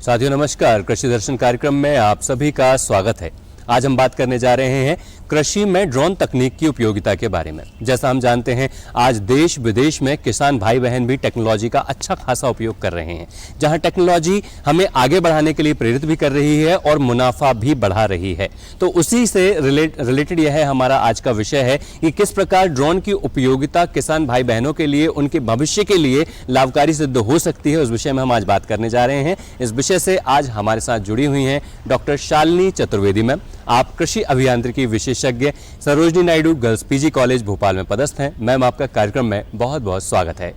साथियों नमस्कार, कृषि दर्शन कार्यक्रम में आप सभी का स्वागत है। आज हम बात करने जा रहे हैं कृषि में ड्रोन तकनीक की उपयोगिता के बारे में। जैसा हम जानते हैं, आज देश विदेश में किसान भाई बहन भी टेक्नोलॉजी का अच्छा खासा उपयोग कर रहे हैं, जहां टेक्नोलॉजी हमें आगे बढ़ाने के लिए प्रेरित भी कर रही है और मुनाफा भी बढ़ा रही है। तो उसी से रिलेटेड यह हमारा आज का विषय है कि किस प्रकार ड्रोन की उपयोगिता किसान भाई बहनों के लिए, उनके भविष्य के लिए लाभकारी सिद्ध हो सकती है। उस विषय में हम आज बात करने जा रहे हैं। इस विषय से आज हमारे साथ जुड़ी हुई हैं डॉक्टर शालिनी चतुर्वेदी मैम। आप कृषि अभियांत्रिकी विशेषज्ञ Sarojini Naidu girls PG college Bhopal में पदस्थ हैं। मैम, आपका कार्यक्रम में बहुत बहुत स्वागत है।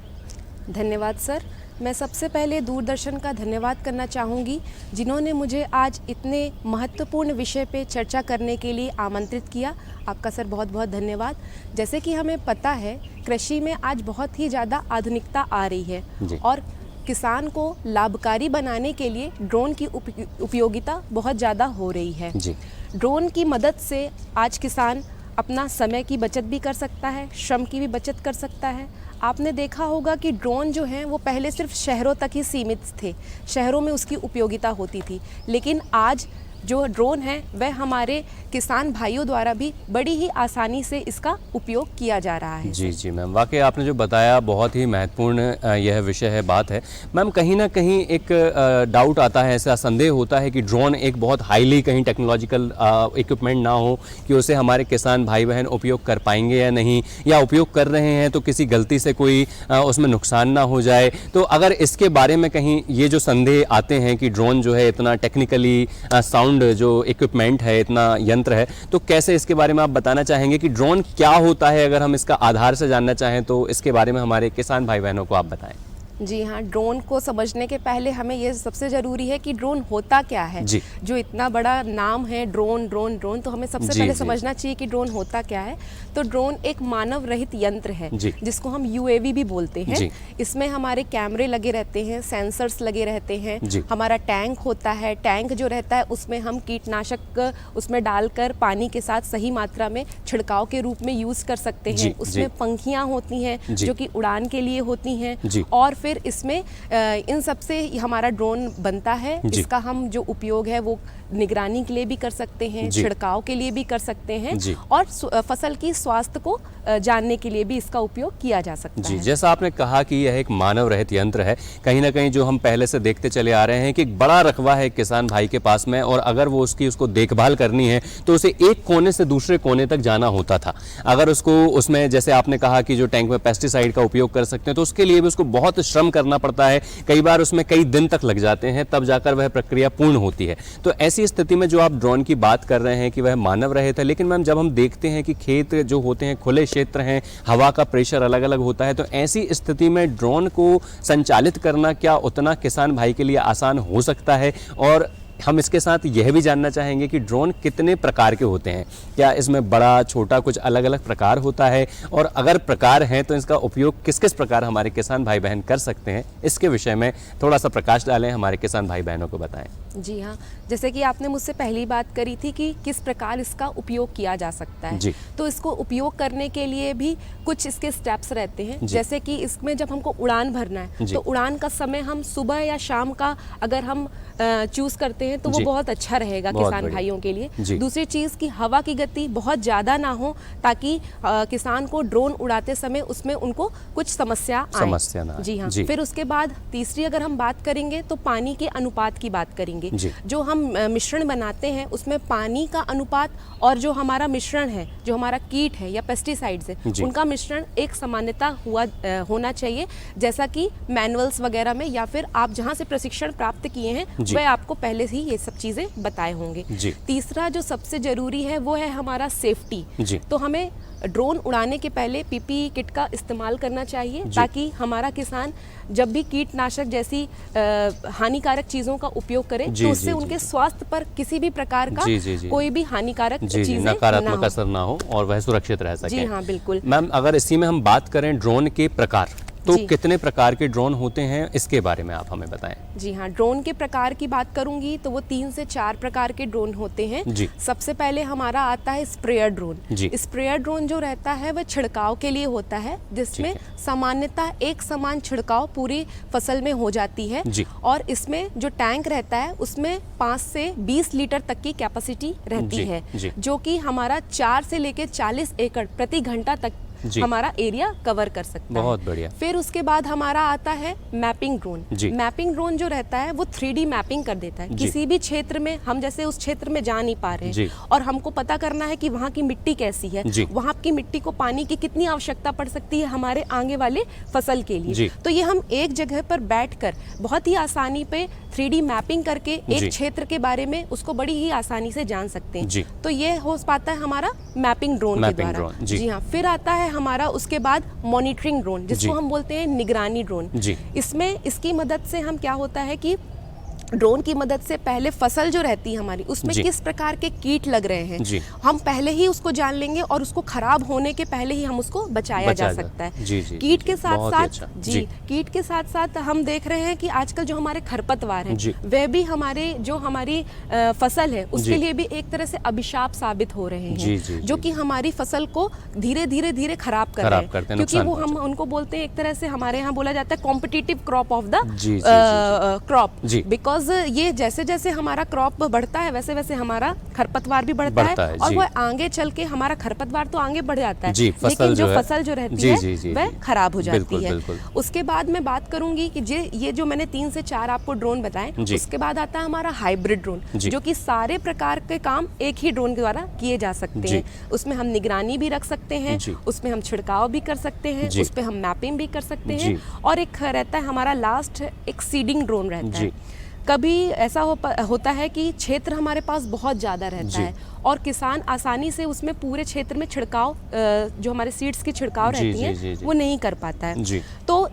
धन्यवाद सर। मैं सबसे पहले दूरदर्शन का धन्यवाद करना चाहूँगी, जिन्होंने मुझे आज इतने महत्वपूर्ण विषय पे चर्चा करने के लिए आमंत्रित किया। आपका सर बहुत बहुत धन्यवाद। जैसे कि हमें पता है, कृषि में आज बहुत ही ज़्यादा आधुनिकता आ रही है और किसान को लाभकारी बनाने के लिए ड्रोन की उपयोगिता बहुत ज़्यादा हो रही है। ड्रोन की मदद से आज किसान अपना समय की बचत भी कर सकता है, श्रम की भी बचत कर सकता है। आपने देखा होगा कि ड्रोन जो हैं वो पहले सिर्फ शहरों तक ही सीमित थे, शहरों में उसकी उपयोगिता होती थी, लेकिन आज जो ड्रोन है वह हमारे किसान भाइयों द्वारा भी बड़ी ही आसानी से इसका उपयोग किया जा रहा है। जी मैम, वाकई आपने जो बताया बहुत ही महत्वपूर्ण यह विषय है, बात है। मैम, कहीं ना कहीं एक डाउट आता है, ऐसा संदेह होता है कि ड्रोन एक बहुत हाईली कहीं टेक्नोलॉजिकल इक्विपमेंट ना हो कि उसे हमारे किसान भाई बहन उपयोग कर पाएंगे या नहीं, या उपयोग कर रहे हैं तो किसी गलती से कोई उसमें नुकसान ना हो जाए। तो अगर इसके बारे में कहीं ये जो संदेह आते हैं कि ड्रोन जो है इतना टेक्निकली साउंड जो इक्विपमेंट है, इतना यंत्र है, तो कैसे इसके बारे में आप बताना चाहेंगे कि ड्रोन क्या होता है? अगर हम इसका आधार से जानना चाहें तो इसके बारे में हमारे किसान भाई बहनों को आप बताएं। जी हाँ, ड्रोन को समझने के पहले हमें ये सबसे ज़रूरी है कि ड्रोन होता क्या है। जो इतना बड़ा नाम है ड्रोन ड्रोन ड्रोन, तो हमें सबसे पहले समझना चाहिए कि ड्रोन होता क्या है। तो ड्रोन एक मानव रहित यंत्र है जिसको हम यूएवी भी बोलते हैं। इसमें हमारे कैमरे लगे रहते हैं, सेंसर्स लगे रहते हैं, हमारा टैंक होता है। टैंक जो रहता है उसमें हम कीटनाशक उसमें डालकर पानी के साथ सही मात्रा में छिड़काव के रूप में यूज़ कर सकते हैं। उसमें पंखियाँ होती हैं जो कि उड़ान के लिए होती हैं, और फिर इसमें इन सब से हमारा ड्रोन बनता है। इसका हम जो उपयोग है वो निगरानी के लिए भी कर सकते हैं, छिड़काव के लिए भी कर सकते हैं, और फसल की स्वास्थ्य को जानने के लिए भी इसका उपयोग किया जा सकता है। जैसा आपने कहा कि यह एक मानव रहित यंत्र है, कहीं ना कहीं जो हम पहले से देखते चले आ रहे हैं कि एक बड़ा रकबा है किसान भाई के पास में, और अगर वो उसको देखभाल करनी है तो उसे एक कोने से दूसरे कोने तक जाना होता था। अगर उसको उसमें, जैसे आपने कहा कि जो टैंक में पेस्टिसाइड का उपयोग कर सकते हैं, तो उसके लिए भी उसको बहुत श्रम करना पड़ता है। कई बार उसमें कई दिन तक लग जाते हैं, तब जाकर वह प्रक्रिया पूर्ण होती है। तो ऐसी स्थिति में जो आप ड्रोन की बात कर रहे हैं कि वह मानव रहित है, लेकिन मैम जब हम देखते हैं कि खेत जो होते हैं खुले क्षेत्र हैं, हवा का प्रेशर अलग अलग होता है, तो ऐसी स्थिति में ड्रोन को संचालित करना क्या उतना किसान भाई के लिए आसान हो सकता है? और हम इसके साथ यह भी जानना चाहेंगे कि ड्रोन कितने प्रकार के होते हैं, क्या इसमें बड़ा छोटा कुछ अलग अलग प्रकार होता है, और अगर प्रकार हैं तो इसका उपयोग किस किस प्रकार हमारे किसान भाई बहन कर सकते हैं? इसके विषय में थोड़ा सा प्रकाश डालें, हमारे किसान भाई बहनों को बताएं। जी हाँ, जैसे कि आपने मुझसे पहली बात करी थी कि किस प्रकार इसका उपयोग किया जा सकता है, तो इसको उपयोग करने के लिए भी कुछ इसके स्टेप्स रहते हैं। जैसे कि इसमें जब हमको उड़ान भरना है तो उड़ान का समय हम सुबह या शाम का अगर हम चूज करते हैं तो वो बहुत अच्छा रहेगा किसान भाइयों के लिए। दूसरी चीज़ की हवा की गति बहुत ज़्यादा ना हो, ताकि किसान को ड्रोन उड़ाते समय उसमें उनको कुछ समस्या ना। जी हाँ। फिर उसके बाद तीसरी अगर हम बात करेंगे तो पानी के अनुपात की बात करेंगे। जो हम मिश्रण बनाते हैं उसमें पानी का अनुपात और जो हमारा मिश्रण है, जो हमारा कीट है या पेस्टिसाइड्स है, उनका मिश्रण एक समानता होना चाहिए, जैसा कि मैनुअल्स वगैरह में या फिर आप जहाँ से प्रशिक्षण प्राप्त किए हैं वह आपको पहले ही ये सब चीजें बताए होंगे। तीसरा जो सबसे जरूरी है वो है हमारा सेफ्टी। तो हमें ड्रोन उड़ाने के पहले पीपीई किट का इस्तेमाल करना चाहिए, ताकि हमारा किसान जब भी कीटनाशक जैसी हानिकारक चीज़ों का उपयोग करे तो उससे उनके स्वास्थ्य पर किसी भी प्रकार का कोई भी हानिकारक चीज़ें नकारात्मक असर ना हो और वह सुरक्षित रह सके। जी हाँ, बिल्कुल। मैम, अगर इसी में हम बात करें ड्रोन के प्रकार, तो कितने प्रकार के ड्रोन होते हैं, इसके बारे में आप हमें बताएं। जी हाँ, ड्रोन के प्रकार की बात करूंगी तो वो 3 से 4 प्रकार के ड्रोन होते हैं। सबसे पहले हमारा आता है स्प्रेयर ड्रोन। स्प्रेयर ड्रोन जो रहता है वह छिड़काव के लिए होता है, जिसमें सामान्यतः एक समान छिड़काव पूरी फसल में हो जाती है। और इसमें जो टैंक रहता है उसमें 5 से 20 लीटर तक की कैपेसिटी रहती है, जो कि हमारा 4 से लेकर 40 एकड़ प्रति घंटा तक हमारा एरिया कवर कर सकता है। बहुत बढ़िया। फिर उसके बाद हमारा आता है मैपिंग ड्रोन। मैपिंग ड्रोन जो रहता है वो 3D मैपिंग कर देता है। किसी भी क्षेत्र में हम जैसे उस क्षेत्र में जा नहीं पा रहे हैं और हमको पता करना है कि वहाँ की मिट्टी कैसी है, वहाँ की मिट्टी को पानी की कितनी आवश्यकता पड़ सकती है हमारे आगे वाले फसल के लिए, तो ये हम एक जगह पर बैठकर बहुत ही आसानी पे 3D मैपिंग करके एक क्षेत्र के बारे में उसको बड़ी ही आसानी से जान सकते हैं। तो ये हो पाता है हमारा मैपिंग ड्रोन के द्वारा। जी हाँ। फिर आता है हमारा उसके बाद मॉनिटरिंग ड्रोन, जिसको हम बोलते हैं निगरानी ड्रोन। इसमें इसकी मदद से हम क्या होता है कि ड्रोन की मदद से पहले फसल जो रहती है हमारी, उसमें किस प्रकार के कीट लग रहे हैं हम पहले ही उसको जान लेंगे और उसको खराब होने के पहले ही हम उसको बचाया जा सकता है। कीट के साथ साथ कीट के साथ साथ हम देख रहे हैं कि आजकल जो हमारे खरपतवार हैं वह भी हमारी फसल है उसके लिए भी एक तरह से अभिशाप साबित हो रहे हैं, जो कि हमारी फसल को धीरे धीरे खराब कर रहे हैं, क्योंकि वो हम उनको बोलते हैं एक तरह से हमारे यहाँ बोला जाता है competitive crop of the crop, because ये जैसे जैसे हमारा क्रॉप बढ़ता है वैसे वैसे हमारा खरपतवार भी बढ़ता है और वो आगे चल के हमारा खरपतवार तो आगे बढ़ जाता है, लेकिन जो फसल जो रहती है वह खराब हो जाती है। उसके बाद मैं बात करूंगी कि ये जो मैंने 3 से 4 आपको ड्रोन बताए, उसके बाद आता है हमारा हाइब्रिड ड्रोन, जो कि सारे प्रकार के काम एक ही ड्रोन के द्वारा किए जा सकते हैं। उसमें हम निगरानी भी रख सकते हैं, उसमें हम छिड़काव भी कर सकते हैं, उस पर हम मैपिंग भी कर सकते हैं, और एक रहता है हमारा लास्ट एक सीडिंग ड्रोन रहता है। कभी ऐसा होता है कि क्षेत्र हमारे पास बहुत ज़्यादा रहता है और किसान आसानी से उसमें पूरे क्षेत्र में छिड़काव, जो हमारे सीड्स की छिड़काव रहती है वो नहीं कर पाता है। तो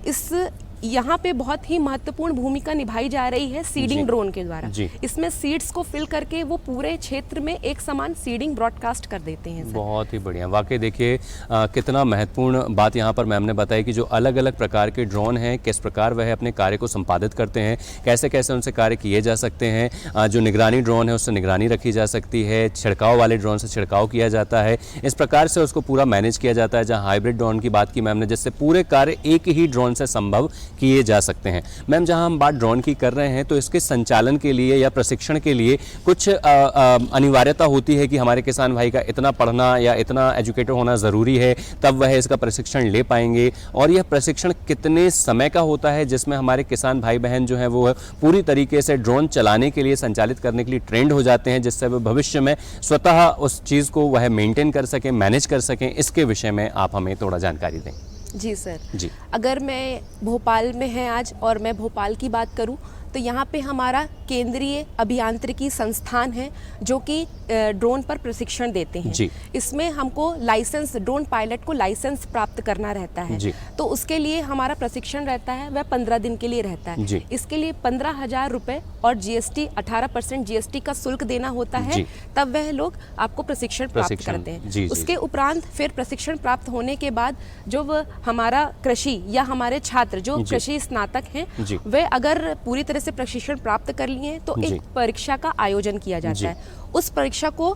यहाँ पे बहुत ही महत्वपूर्ण भूमिका निभाई जा रही है सीडिंग ड्रोन के द्वारा। इसमें सीड्स को फिल करके वो पूरे क्षेत्र में एक समान सीडिंग ब्रॉडकास्ट कर देते हैं। बहुत ही बढ़िया। वाकई देखिए कितना महत्वपूर्ण बात यहाँ पर मैम ने बताई कि जो अलग अलग प्रकार के ड्रोन हैं किस प्रकार वह अपने कार्य को संपादित करते हैं, कैसे कैसे उनसे कार्य किए जा सकते हैं। जो निगरानी ड्रोन है उससे निगरानी रखी जा सकती है, छिड़काव वाले ड्रोन से छिड़काव किया जाता है, इस प्रकार से उसको पूरा मैनेज किया जाता है। जहाँ हाइब्रिड ड्रोन की बात की मैम ने, जिससे पूरे कार्य एक ही ड्रोन से संभव किए जा सकते हैं। मैम, जहां हम बात ड्रोन की कर रहे हैं तो इसके संचालन के लिए या प्रशिक्षण के लिए कुछ अनिवार्यता होती है कि हमारे किसान भाई का इतना पढ़ना या इतना एजुकेटेड होना ज़रूरी है, तब वह इसका प्रशिक्षण ले पाएंगे। और यह प्रशिक्षण कितने समय का होता है जिसमें हमारे किसान भाई बहन जो हैं वो पूरी तरीके से ड्रोन चलाने के लिए, संचालित करने के लिए ट्रेंड हो जाते हैं, जिससे वह भविष्य में स्वतः उस चीज़ को वह मेंटेन कर सकें, मैनेज कर सकें। इसके विषय में आप हमें थोड़ा जानकारी दें। जी सर। अगर मैं भोपाल में है आज और मैं भोपाल की बात करूं तो यहाँ पे हमारा केंद्रीय अभियांत्रिकी संस्थान है जो कि ड्रोन पर प्रशिक्षण देते हैं। इसमें हमको लाइसेंस, ड्रोन पायलट को लाइसेंस प्राप्त करना रहता है, तो उसके लिए हमारा प्रशिक्षण रहता है वह 15 दिन के लिए रहता है। इसके लिए 15,000 रुपये और GST 18% GST का शुल्क देना होता है, तब वह लोग आपको प्रशिक्षण प्राप्त करते हैं। उसके उपरांत फिर प्रशिक्षण प्राप्त होने के बाद जो हमारा कृषि या हमारे छात्र जो कृषि स्नातक हैं वे अगर पूरी तरह से प्रशिक्षण प्राप्त कर लिए तो एक परीक्षा का आयोजन किया जाता है। उस परीक्षा को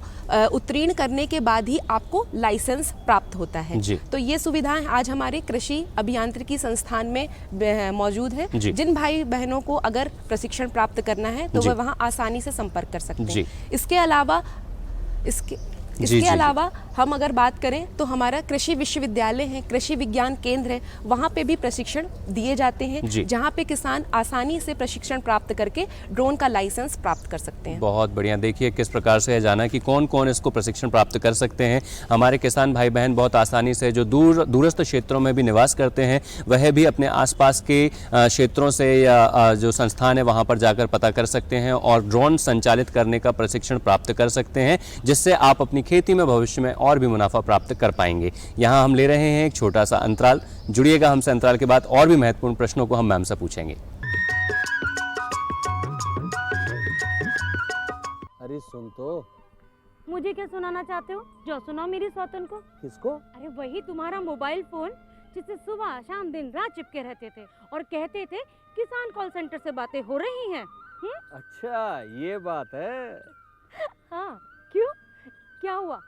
उत्तीर्ण करने के बाद ही आपको लाइसेंस प्राप्त होता है। तो ये सुविधाएं आज हमारे कृषि अभियांत्रिकी संस्थान में मौजूद है। जिन भाई बहनों को अगर प्रशिक्षण प्राप्त करना है तो वह वहाँ आसानी से संपर्क कर सकते हैं। इसके अलावा हम अगर बात करें तो हमारा कृषि विश्वविद्यालय है, कृषि विज्ञान केंद्र है, वहाँ पे भी प्रशिक्षण दिए जाते हैं, जहाँ पे किसान आसानी से प्रशिक्षण प्राप्त करके ड्रोन का लाइसेंस प्राप्त कर सकते हैं। बहुत बढ़िया। देखिए किस प्रकार से है जाना कि कौन कौन इसको प्रशिक्षण प्राप्त कर सकते हैं। हमारे किसान भाई बहन बहुत आसानी से जो दूरस्थ क्षेत्रों में भी निवास करते हैं वह भी अपने आसपास के क्षेत्रों से या जो संस्थान है वहाँ पर जाकर पता कर सकते हैं और ड्रोन संचालित करने का प्रशिक्षण प्राप्त कर सकते हैं, जिससे आप अपनी खेती में भविष्य में और भी मुनाफा प्राप्त कर पाएंगे। यहाँ हम ले रहे हैं एक छोटा सा अंतराल। जुड़िएगा हमसे, अंतराल के बाद और भी महत्वपूर्ण प्रश्नों को हम मैम से पूछेंगे। अरे सुन तो। मुझे क्या सुनाना चाहते हो? जो सुनाओ मेरी सौतन को। किसको? अरे वही तुम्हारा मोबाइल फोन जिससे सुबह शाम दिन रात चिपके रहते थे और कहते थे किसान कॉल सेंटर से बातें हो रही हैं। अच्छा ये बात है। हाँ क्यों, क्या हुआ?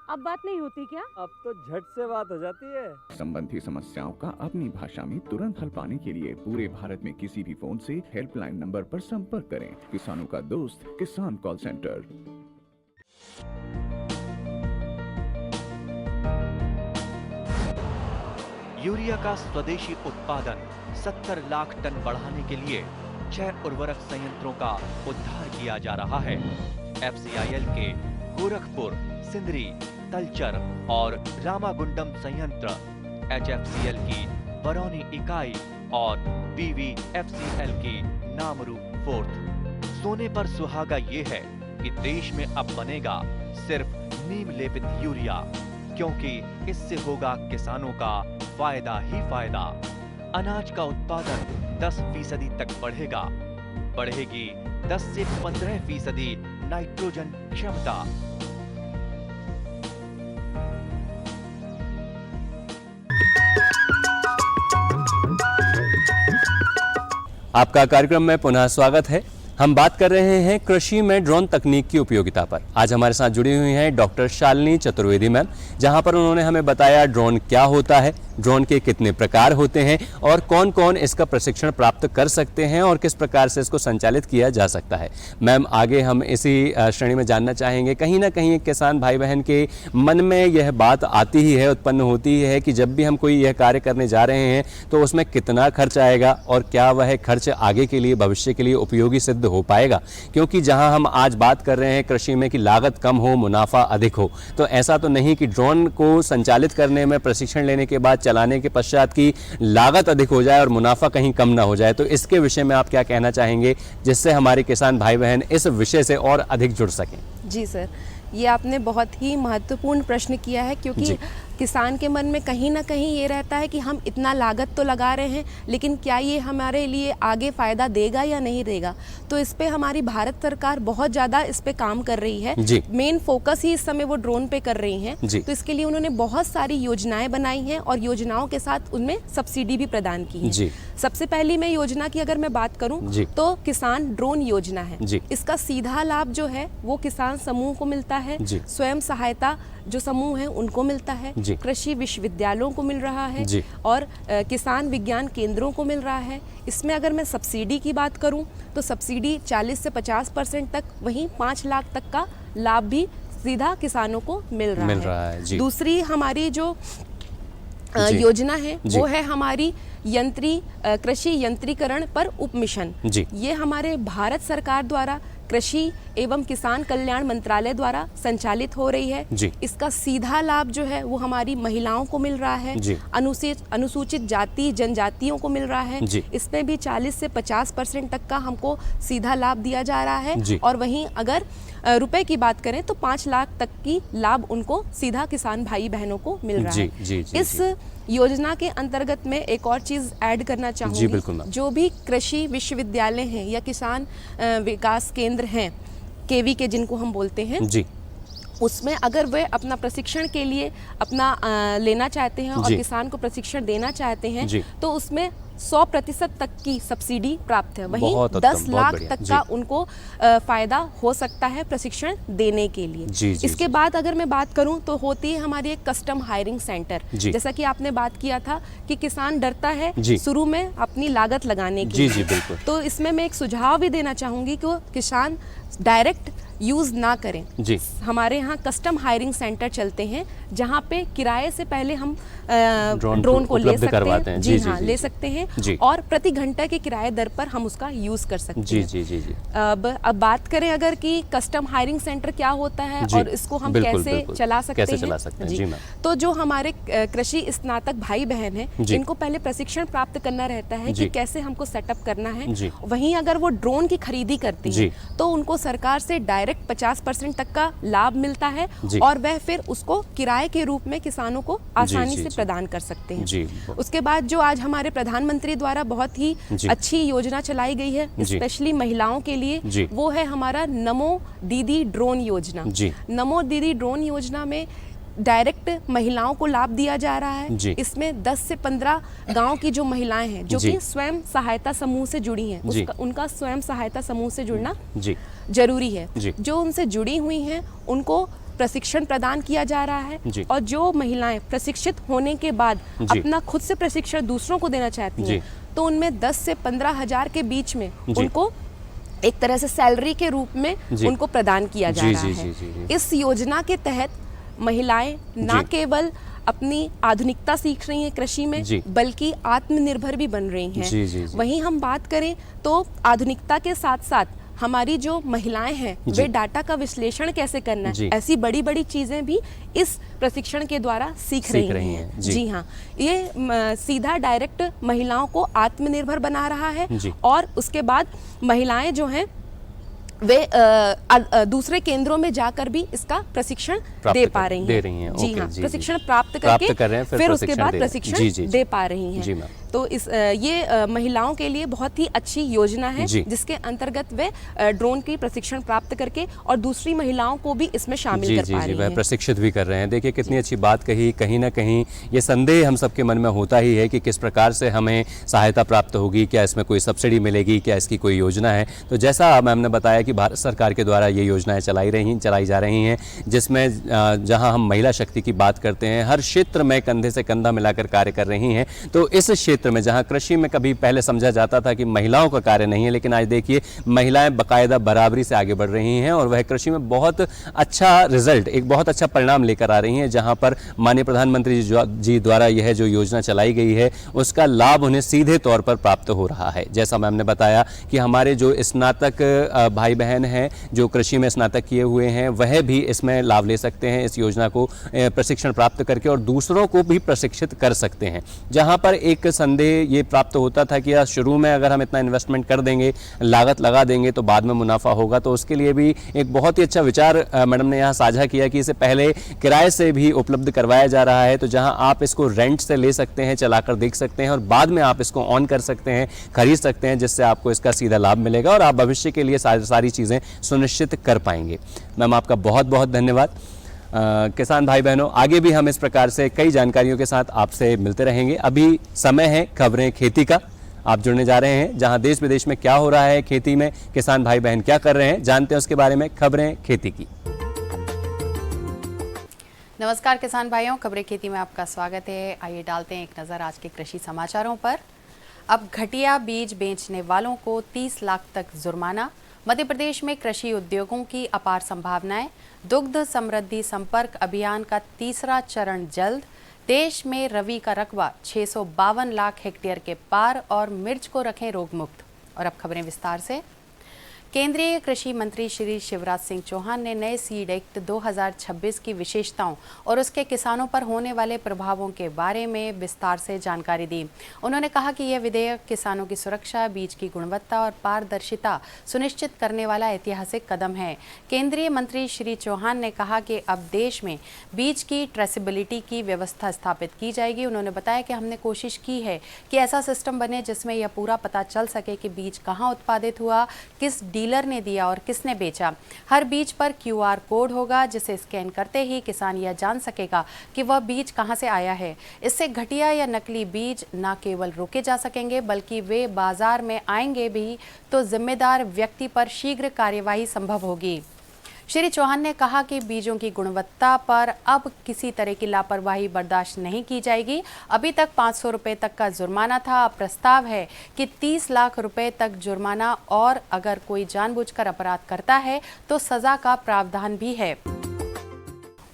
अब बात नहीं होती क्या? अब तो झट से बात हो जाती है। संबंधी समस्याओं का अपनी भाषा में तुरंत हल पाने के लिए पूरे भारत में किसी भी फोन से हेल्पलाइन नंबर पर संपर्क करें। किसानों का दोस्त किसान कॉल सेंटर। यूरिया का स्वदेशी उत्पादन 70 लाख टन बढ़ाने के लिए 6 उर्वरक संयंत्रों का उद्धार किया जा रहा है। FCIL के गोरखपुर, सिंदरी, तलचर और रामागुंडम संयंत्र, HFCL की बरौनी इकाई और BVFCL की नामरू फोर्थ। सोने पर सुहागा ये है कि देश में अब बनेगा सिर्फ नीम लेपित यूरिया, क्योंकि इससे होगा किसानों का फायदा ही फायदा। अनाज का उत्पादन 10% तक बढ़ेगा। बढ़ेगी 10 से 15% नाइट्रोजन क्षमता। आपका कार्यक्रम में पुनः स्वागत है। हम बात कर रहे हैं कृषि में ड्रोन तकनीक की उपयोगिता पर। आज हमारे साथ जुड़ी हुई हैं डॉक्टर शालिनी चतुर्वेदी मैम, जहां पर उन्होंने हमें बताया ड्रोन क्या होता है, ड्रोन के कितने प्रकार होते हैं और कौन कौन इसका प्रशिक्षण प्राप्त कर सकते हैं और किस प्रकार से इसको संचालित किया जा सकता है। मैम, आगे हम इसी श्रेणी में जानना चाहेंगे, कहीं ना कहीं एक किसान भाई बहन के मन में यह बात आती ही है, उत्पन्न होती ही है कि जब भी हम कोई यह कार्य करने जा रहे हैं तो उसमें कितना खर्च आएगा और क्या वह खर्च आगे के लिए, भविष्य के लिए उपयोगी सिद्ध हो पाएगा। क्योंकि जहां हम आज बात कर रहे हैं कृषि में कि लागत कम हो, मुनाफा अधिक हो, तो ऐसा तो नहीं कि ड्रोन को संचालित करने में प्रशिक्षण लेने के बाद, चलाने के पश्चात की लागत अधिक हो जाए और मुनाफा कहीं कम ना हो जाए। तो इसके विषय में आप क्या कहना चाहेंगे जिससे हमारे किसान भाई बहन इस विषय से और अधिक जुड़ सकें? जी सर, ये आपने बहुत ही महत्वपूर्ण प्रश्न किया है, क्योंकि किसान के मन में कहीं ना कहीं ये रहता है कि हम इतना लागत तो लगा रहे हैं, लेकिन क्या ये हमारे लिए आगे फ़ायदा देगा या नहीं देगा। तो इस पे हमारी भारत सरकार बहुत ज़्यादा इस पे काम कर रही है। मेन फोकस ही इस समय वो ड्रोन पे कर रही हैं। तो इसके लिए उन्होंने बहुत सारी योजनाएं बनाई हैं और योजनाओं के साथ उनमें सब्सिडी भी प्रदान की है। सबसे पहली मैं योजना की अगर मैं बात करूं तो किसान ड्रोन योजना है। इसका सीधा लाभ जो है वो किसान समूह को मिलता है, स्वयं सहायता जो समूह है उनको मिलता है, कृषि विश्वविद्यालयों को मिल रहा है और किसान विज्ञान केंद्रों को मिल रहा है। इसमें अगर मैं सब्सिडी की बात करूं तो सब्सिडी 40 से 50% तक, वहीं 5 लाख तक का लाभ भी सीधा किसानों को मिल रहा है। दूसरी हमारी जो योजना है वो है हमारी कृषि यंत्रीकरण पर उपमिशन। ये हमारे भारत सरकार द्वारा कृषि एवं किसान कल्याण मंत्रालय द्वारा संचालित हो रही है। इसका सीधा लाभ जो है वो हमारी महिलाओं को मिल रहा है, अनुसूचित जाति जनजातियों को मिल रहा है। इसमें भी 40 से 50% तक का हमको सीधा लाभ दिया जा रहा है। और वहीं अगर रुपए की बात करें तो 5 लाख तक की लाभ उनको सीधा किसान भाई बहनों को मिल रहा है। इस योजना के अंतर्गत में एक और चीज ऐड करना चाहूंगी, जो भी कृषि विश्वविद्यालय हैं या किसान विकास केंद्र हैं, केवी के जिनको हम बोलते हैं, उसमें अगर वे अपना प्रशिक्षण के लिए अपना लेना चाहते हैं और किसान को प्रशिक्षण देना चाहते हैं तो उसमें 100% तक की सब्सिडी प्राप्त है। वहीं 10 लाख तक का उनको फायदा हो सकता है प्रशिक्षण देने के लिए। इसके बाद अगर मैं बात करूं तो होती है हमारी एक कस्टम हायरिंग सेंटर। जैसा कि आपने बात किया था कि किसान डरता है शुरू में अपनी लागत लगाने की। बिल्कुल। तो इसमें मैं एक सुझाव भी देना चाहूंगी कि किसान डायरेक्ट यूज़ ना करें। हमारे यहाँ कस्टम हायरिंग सेंटर चलते हैं जहाँ पे किराए से पहले हम ड्रोन को ले उपलब्ध सकते करवाते हैं। हैं। जी जी, हाँ, जी, ले जी। सकते हैं जी। और प्रति घंटा के किराए दर पर हम उसका यूज कर सकते जी हैं। जी जी जी अब बात करें अगर कि कस्टम हायरिंग सेंटर क्या होता है जी, और इसको हम बिल्कुल, कैसे बिल्कुल। चला सकते कैसे हैं। चला सकते हैं, जी मैम। तो जो हमारे कृषि स्नातक भाई बहन हैं, जी। इनको पहले प्रशिक्षण प्राप्त करना रहता है जी। कि कैसे हमको सेटअप करना है। जी। वहीं अगर वो ड्रोन की खरीदी करती जी। हैं तो उनको सरकार से डायरेक्ट 50% तक का लाभ मिलता है जी। और वह फिर उसको किराए के रूप में किसानों को आसानी जी, से जी। प्रदान कर सकते हैं। जी। उसके बाद जो आज हमारे प्रधानमंत्री द्वारा बहुत ही जी। अच्छी योजना चलाई गई है जी। स्पेशली महिलाओं के लिए, जी। वो है हमारा नमो दीदी ड्रोन योजना। जी। नमो दीदी ड्रोन योजना में डायरेक्ट महिलाओं को लाभ दिया जा रहा है। जी। इसमें 10 से 15 गांव की जो महिलाएं हैं जो जी। कि स्वयं सहायता समूह से जुड़ी हैं, जी। उनका स्वयं सहायता समूह से जुड़ना जी जरूरी है। जी। जो उनसे जुड़ी हुई हैं उनको प्रशिक्षण प्रदान किया जा रहा है जी। और जो महिलाएं प्रशिक्षित होने के बाद जी। अपना खुद से प्रशिक्षण दूसरों को देना चाहती जी। हैं तो उनमें 10 से 15 हजार के बीच में जी। उनको एक तरह से सैलरी के रूप में जी। उनको प्रदान किया जा जी, रहा जी, है। जी, जी, जी। इस योजना के तहत महिलाएं न जी। केवल अपनी आधुनिकता सीख रही हैं कृषि में, जी। बल्कि आत्मनिर्भर भी बन रही हैं। जी, जी, जी। वहीं हम बात करें तो आधुनिकता के साथ साथ हमारी जो महिलाएं हैं जी। वे डाटा का विश्लेषण कैसे करना जी। है, ऐसी बड़ी बड़ी चीजें भी इस प्रशिक्षण के द्वारा सीख रही हैं। जी। जी हाँ, ये सीधा डायरेक्ट महिलाओं को आत्मनिर्भर बना रहा है जी। और उसके बाद महिलाएं जो हैं वे दूसरे केंद्रों में जाकर भी इसका प्रशिक्षण दे पा रही हैं। दे रही हैं। जी ओके, हाँ, जी, प्रशिक्षण जी। प्राप्त प्राप्त कर रहे हैं, फिर उसके प्रशिक्षण बाद दे रहे हैं। प्रशिक्षण जी, जी, जी। दे पा रही हैं। जी मैम। तो ये महिलाओं के लिए बहुत ही अच्छी योजना है जी। जिसके अंतर्गत वे ड्रोन की प्रशिक्षण प्राप्त करके और दूसरी महिलाओं को भी इसमें शामिल जी कर जी पा जी रही वह हैं। प्रशिक्षित भी कर रहे हैं। देखिए कितनी अच्छी बात कही। कहीं ना कहीं ये संदेह हम सबके मन में होता ही है कि किस प्रकार से हमें सहायता प्राप्त होगी, क्या इसमें कोई सब्सिडी मिलेगी, क्या इसकी कोई योजना है। तो जैसा मैम ने बताया कि भारत सरकार के द्वारा ये योजनाएं चलाई जा रही हैं, जिसमें जहां हम महिला शक्ति की बात करते हैं, हर क्षेत्र में कंधे से कंधा मिलाकर कार्य कर रही हैं। तो इस क्षेत्र में जहां कृषि में कभी पहले समझा जाता था कि महिलाओं का कार्य नहीं है, लेकिन आज देखिए महिलाएं बाकायदा बराबरी से आगे बढ़ रही हैं और वह कृषि में बहुत अच्छा रिजल्ट, एक बहुत अच्छा परिणाम लेकर आ रही हैं। जहां पर माननीय प्रधानमंत्री जी द्वारा यह जो योजना चलाई गई है उसका लाभ उन्हें सीधे तौर पर प्राप्त हो रहा है। जैसा मैम ने बताया कि हमारे जो स्नातक भाई बहन हैं जो कृषि में स्नातक किए हुए हैं वह भी इसमें लाभ ले सकते हैं, इस योजना को प्रशिक्षण प्राप्त करके और दूसरों को भी प्रशिक्षित कर सकते हैं। जहां पर एक संदेह ये प्राप्त होता था कि यार शुरू में अगर हम इतना इन्वेस्टमेंट कर देंगे, लागत लगा देंगे तो बाद में मुनाफा होगा, तो उसके लिए भी एक बहुत ही अच्छा विचार मैडम ने यहाँ साझा किया कि इसे पहले किराए से भी उपलब्ध करवाया जा रहा है। तो जहां आप इसको रेंट से ले सकते हैं, चलाकर देख सकते हैं और बाद में आप इसको ऑन कर सकते हैं, खरीद सकते हैं, जिससे आपको इसका सीधा लाभ मिलेगा और आप भविष्य के लिए सारी चीज़ें सुनिश्चित कर पाएंगे। मैम आपका बहुत बहुत धन्यवाद। किसान भाई बहनों, आगे भी हम इस प्रकार से कई जानकारियों के साथ आपसे मिलते रहेंगे। अभी समय है खबरें खेती का। आप जुड़ने जा रहे हैं जहां देश विदेश में क्या हो रहा है, खेती में किसान भाई बहन क्या कर रहे हैं, जानते हैं उसके बारे में। खबरें खेती की। नमस्कार किसान भाइयों, खबरें खेती में आपका स्वागत है। आइए डालते हैं एक नज़र आज के कृषि समाचारों पर। अब घटिया बीज बेचने वालों को 30 लाख तक जुर्माना। मध्य प्रदेश में कृषि उद्योगों की अपार संभावनाएं। दुग्ध समृद्धि संपर्क अभियान का तीसरा चरण जल्द। देश में रबी का रकबा 652 लाख हेक्टेयर के पार और मिर्च को रखें रोग मुक्त। और अब खबरें विस्तार से। केंद्रीय कृषि मंत्री श्री शिवराज सिंह चौहान ने नए सीड एक्ट 2026 की विशेषताओं और उसके किसानों पर होने वाले प्रभावों के बारे में विस्तार से जानकारी दी। उन्होंने कहा कि यह विधेयक किसानों की सुरक्षा, बीज की गुणवत्ता और पारदर्शिता सुनिश्चित करने वाला ऐतिहासिक कदम है। केंद्रीय मंत्री श्री चौहान ने कहा कि अब देश में बीज की ट्रेसेबिलिटी की व्यवस्था स्थापित की जाएगी। उन्होंने बताया कि हमने कोशिश की है कि ऐसा सिस्टम बने जिसमें यह पूरा पता चल सके कि बीज कहाँ उत्पादित हुआ, किस डीलर ने दिया और किसने बेचा। हर बीज पर QR कोड होगा जिसे स्कैन करते ही किसान यह जान सकेगा कि वह बीज कहां से आया है। इससे घटिया या नकली बीज न केवल रोके जा सकेंगे बल्कि वे बाजार में आएंगे भी तो जिम्मेदार व्यक्ति पर शीघ्र कार्यवाही संभव होगी। श्री चौहान ने कहा कि बीजों की गुणवत्ता पर अब किसी तरह की लापरवाही बर्दाश्त नहीं की जाएगी। अभी तक 500 रुपये तक का जुर्माना था, अब प्रस्ताव है कि 30 लाख रुपए तक जुर्माना और अगर कोई जानबूझकर अपराध करता है तो सजा का प्रावधान भी है।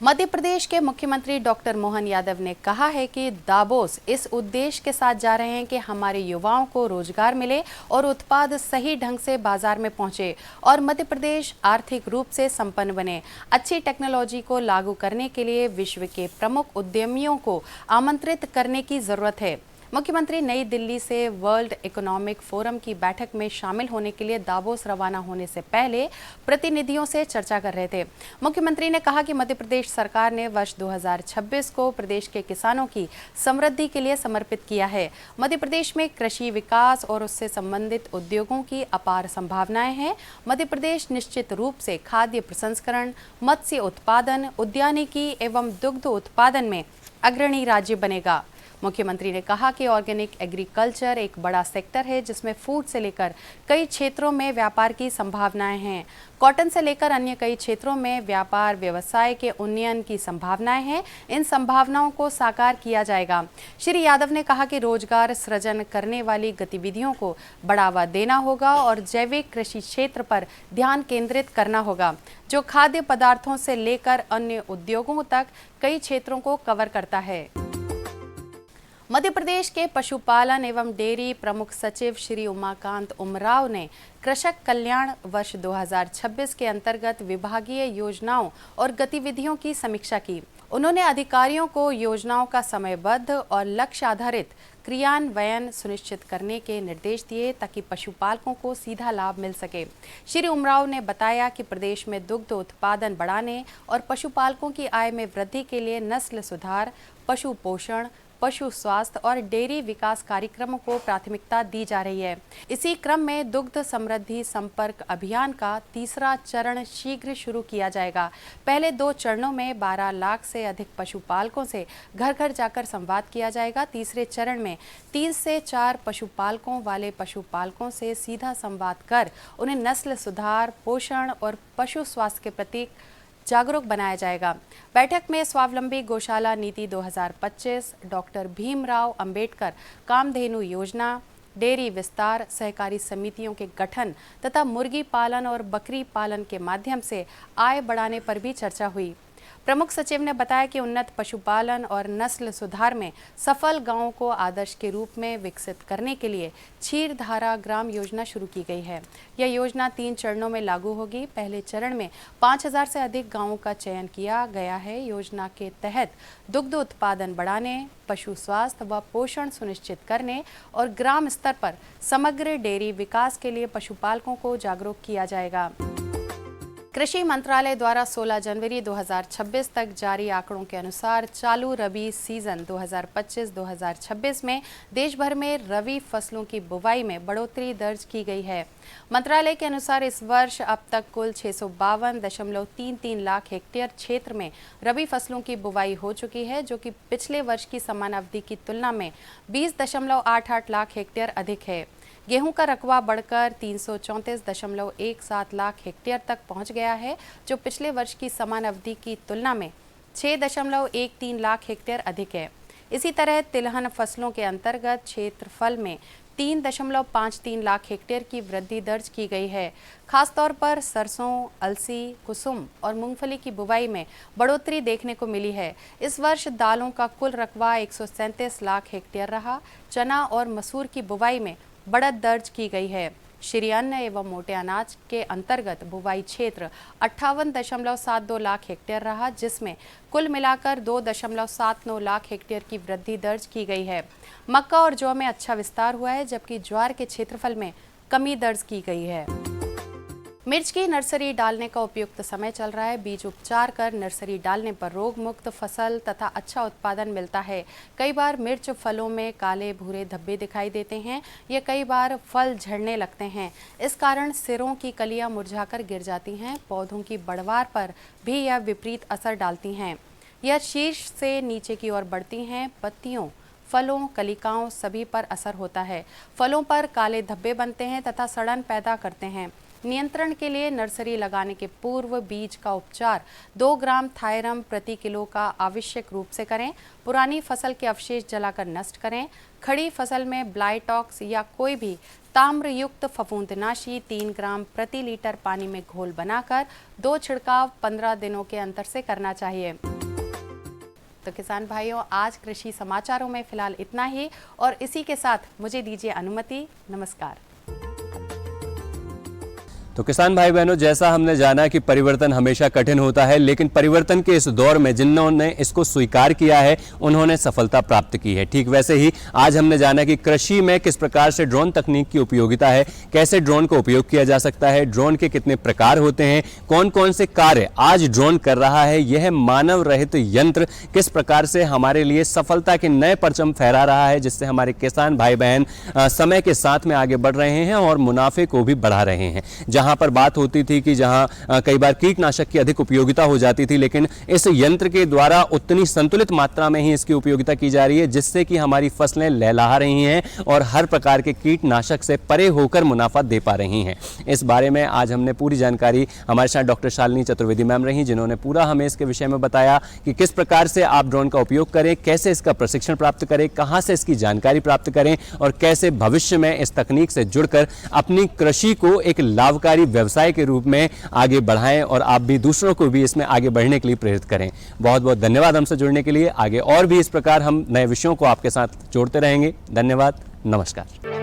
मध्य प्रदेश के मुख्यमंत्री डॉक्टर मोहन यादव ने कहा है कि दावोस इस उद्देश्य के साथ जा रहे हैं कि हमारे युवाओं को रोजगार मिले और उत्पाद सही ढंग से बाजार में पहुंचे और मध्य प्रदेश आर्थिक रूप से संपन्न बने। अच्छी टेक्नोलॉजी को लागू करने के लिए विश्व के प्रमुख उद्यमियों को आमंत्रित करने की जरूरत है। मुख्यमंत्री नई दिल्ली से वर्ल्ड इकोनॉमिक फोरम की बैठक में शामिल होने के लिए दावोस रवाना होने से पहले प्रतिनिधियों से चर्चा कर रहे थे। मुख्यमंत्री ने कहा कि मध्य प्रदेश सरकार ने वर्ष 2026 को प्रदेश के किसानों की समृद्धि के लिए समर्पित किया है। मध्य प्रदेश में कृषि विकास और उससे संबंधित उद्योगों की अपार संभावनाएं हैं। मध्य प्रदेश निश्चित रूप से खाद्य प्रसंस्करण, मत्स्य उत्पादन, उद्यानिकी एवं दुग्ध उत्पादन में अग्रणी राज्य बनेगा। मुख्यमंत्री ने कहा कि ऑर्गेनिक एग्रीकल्चर एक बड़ा सेक्टर है जिसमें फूड से लेकर कई क्षेत्रों में व्यापार की संभावनाएं हैं। कॉटन से लेकर अन्य कई क्षेत्रों में व्यापार व्यवसाय के उन्नयन की संभावनाएं हैं। इन संभावनाओं को साकार किया जाएगा। श्री यादव ने कहा कि रोजगार सृजन करने वाली गतिविधियों को बढ़ावा देना होगा और जैविक कृषि क्षेत्र पर ध्यान केंद्रित करना होगा, जो खाद्य पदार्थों से लेकर अन्य उद्योगों तक कई क्षेत्रों को कवर करता है। मध्य प्रदेश के पशुपालन एवं डेयरी प्रमुख सचिव श्री उमाकांत उमराव ने कृषक कल्याण वर्ष 2026 के अंतर्गत विभागीय योजनाओं और गतिविधियों की समीक्षा की। उन्होंने अधिकारियों को योजनाओं का समयबद्ध और लक्ष्य आधारित क्रियान्वयन सुनिश्चित करने के निर्देश दिए ताकि पशुपालकों को सीधा लाभ मिल सके। श्री उमराव ने बताया कि प्रदेश में दुग्ध उत्पादन बढ़ाने और पशुपालकों की आय में वृद्धि के लिए नस्ल सुधार, पशु पोषण, पशु स्वास्थ्य और डेयरी विकास कार्यक्रमों को प्राथमिकता दी जा रही है। इसी क्रम में दुग्ध समृद्धि संपर्क अभियान का तीसरा चरण शीघ्र शुरू किया जाएगा। पहले 2 चरणों में 12 लाख से अधिक पशुपालकों से घर घर जाकर संवाद किया जाएगा। तीसरे चरण में 3 से 4 पशुपालकों वाले पशुपालकों से सीधा संवाद कर उन्हें नस्ल सुधार, पोषण और पशु स्वास्थ्य के प्रति जागरूक बनाया जाएगा। बैठक में स्वावलंबी गौशाला नीति 2025, डॉक्टर भीमराव अंबेडकर कामधेनु योजना, डेयरी विस्तार, सहकारी समितियों के गठन तथा मुर्गी पालन और बकरी पालन के माध्यम से आय बढ़ाने पर भी चर्चा हुई। प्रमुख सचिव ने बताया कि उन्नत पशुपालन और नस्ल सुधार में सफल गांवों को आदर्श के रूप में विकसित करने के लिए क्षीरधारा ग्राम योजना शुरू की गई है। यह योजना 3 चरणों में लागू होगी। पहले चरण में 5000 से अधिक गांवों का चयन किया गया है। योजना के तहत दुग्ध उत्पादन बढ़ाने, पशु स्वास्थ्य व पोषण सुनिश्चित करने और ग्राम स्तर पर समग्र डेयरी विकास के लिए पशुपालकों को जागरूक किया जाएगा। कृषि मंत्रालय द्वारा 16 जनवरी 2026 तक जारी आंकड़ों के अनुसार चालू रबी सीजन 2025-2026 में देश भर में रबी फसलों की बुवाई में बढ़ोतरी दर्ज की गई है। मंत्रालय के अनुसार इस वर्ष अब तक कुल 652.33 लाख हेक्टेयर क्षेत्र में रबी फसलों की बुवाई हो चुकी है, जो कि पिछले वर्ष की समान अवधि की तुलना में 20.88 लाख हेक्टेयर अधिक है। गेहूं का रकबा बढ़कर 334.17 लाख हेक्टेयर तक पहुंच गया है, जो पिछले वर्ष की समान अवधि की तुलना में 6.13 लाख हेक्टेयर अधिक है। इसी तरह तिलहन फसलों के अंतर्गत क्षेत्रफल में 3.53 लाख हेक्टेयर की वृद्धि दर्ज की गई है। खासतौर पर सरसों, अलसी, कुसुम और मूंगफली की बुवाई में बढ़ोतरी देखने को मिली है। इस वर्ष दालों का कुल रकबा 137 लाख हेक्टेयर रहा। चना और मसूर की बुवाई में बढ़त दर्ज की गई है। श्री अन्न एवं मोटे अनाज के अंतर्गत बुवाई क्षेत्र 58.72 लाख हेक्टेयर रहा, जिसमें कुल मिलाकर 2.79 लाख हेक्टेयर की वृद्धि दर्ज की गई है। मक्का और जौ में अच्छा विस्तार हुआ है, जबकि ज्वार के क्षेत्रफल में कमी दर्ज की गई है। मिर्च की नर्सरी डालने का उपयुक्त समय चल रहा है। बीज उपचार कर नर्सरी डालने पर रोग मुक्त फसल तथा अच्छा उत्पादन मिलता है। कई बार मिर्च फलों में काले भूरे धब्बे दिखाई देते हैं। ये कई बार फल झड़ने लगते हैं। इस कारण सिरों की कलियां मुरझाकर गिर जाती हैं। पौधों की बढ़वार पर भी यह विपरीत असर डालती हैं। यह शीर्ष से नीचे की ओर बढ़ती हैं। पत्तियों, फलों, कलिकाओं सभी पर असर होता है। फलों पर काले धब्बे बनते हैं तथा सड़न पैदा करते हैं। नियंत्रण के लिए नर्सरी लगाने के पूर्व बीज का उपचार 2 ग्राम थायरम प्रति किलो का आवश्यक रूप से करें। पुरानी फसल के अवशेष जलाकर नष्ट करें। खड़ी फसल में ब्लाइटॉक्स या कोई भी ताम्र युक्त फफूंदनाशी 3 ग्राम प्रति लीटर पानी में घोल बनाकर 2 छिड़काव 15 दिनों के अंतर से करना चाहिए। तो किसान भाइयों, आज कृषि समाचारों में फिलहाल इतना ही और इसी के साथ मुझे दीजिए अनुमति। नमस्कार। तो किसान भाई बहनों, जैसा हमने जाना कि परिवर्तन हमेशा कठिन होता है, लेकिन परिवर्तन के इस दौर में जिन्होंने इसको स्वीकार किया है उन्होंने सफलता प्राप्त की है। ठीक वैसे ही आज हमने जाना कि कृषि में किस प्रकार से ड्रोन तकनीक की उपयोगिता है, कैसे ड्रोन का उपयोग किया जा सकता है, ड्रोन के कितने प्रकार होते हैं, कौन कौन से कार्य आज ड्रोन कर रहा है, यह मानव रहित यंत्र किस प्रकार से हमारे लिए सफलता के नए परचम फहरा रहा है, जिससे हमारे किसान भाई बहन समय के साथ में आगे बढ़ रहे हैं और मुनाफे को भी बढ़ा रहे हैं। जहां पर बात होती थी कि जहां कई बार कीटनाशक की अधिक उपयोगिता हो जाती थी, लेकिन इस यंत्र के द्वारा उतनी संतुलित मात्रा में ही इसकी उपयोगिता की जा रही है, जिससे कि हमारी फसलें लहलहा रही हैं और हर प्रकार के कीटनाशक से परे होकर मुनाफा दे पा रही हैं। इस बारे में आज हमने पूरी जानकारी, हमारे साथ डॉक्टर शालिनी चतुर्वेदी मैम रही, जिन्होंने पूरा हमें इसके विषय में बताया कि किस प्रकार से आप ड्रोन का उपयोग करें, कैसे इसका प्रशिक्षण प्राप्त करें, कहां से इसकी जानकारी प्राप्त करें और कैसे भविष्य में इस तकनीक से जुड़कर अपनी कृषि को एक लाभकारी व्यवसाय के रूप में आगे बढ़ाएं और आप भी दूसरों को भी इसमें आगे बढ़ने के लिए प्रेरित करें। बहुत बहुत धन्यवाद हमसे जुड़ने के लिए। आगे और भी इस प्रकार हम नए विषयों को आपके साथ जोड़ते रहेंगे। धन्यवाद, नमस्कार।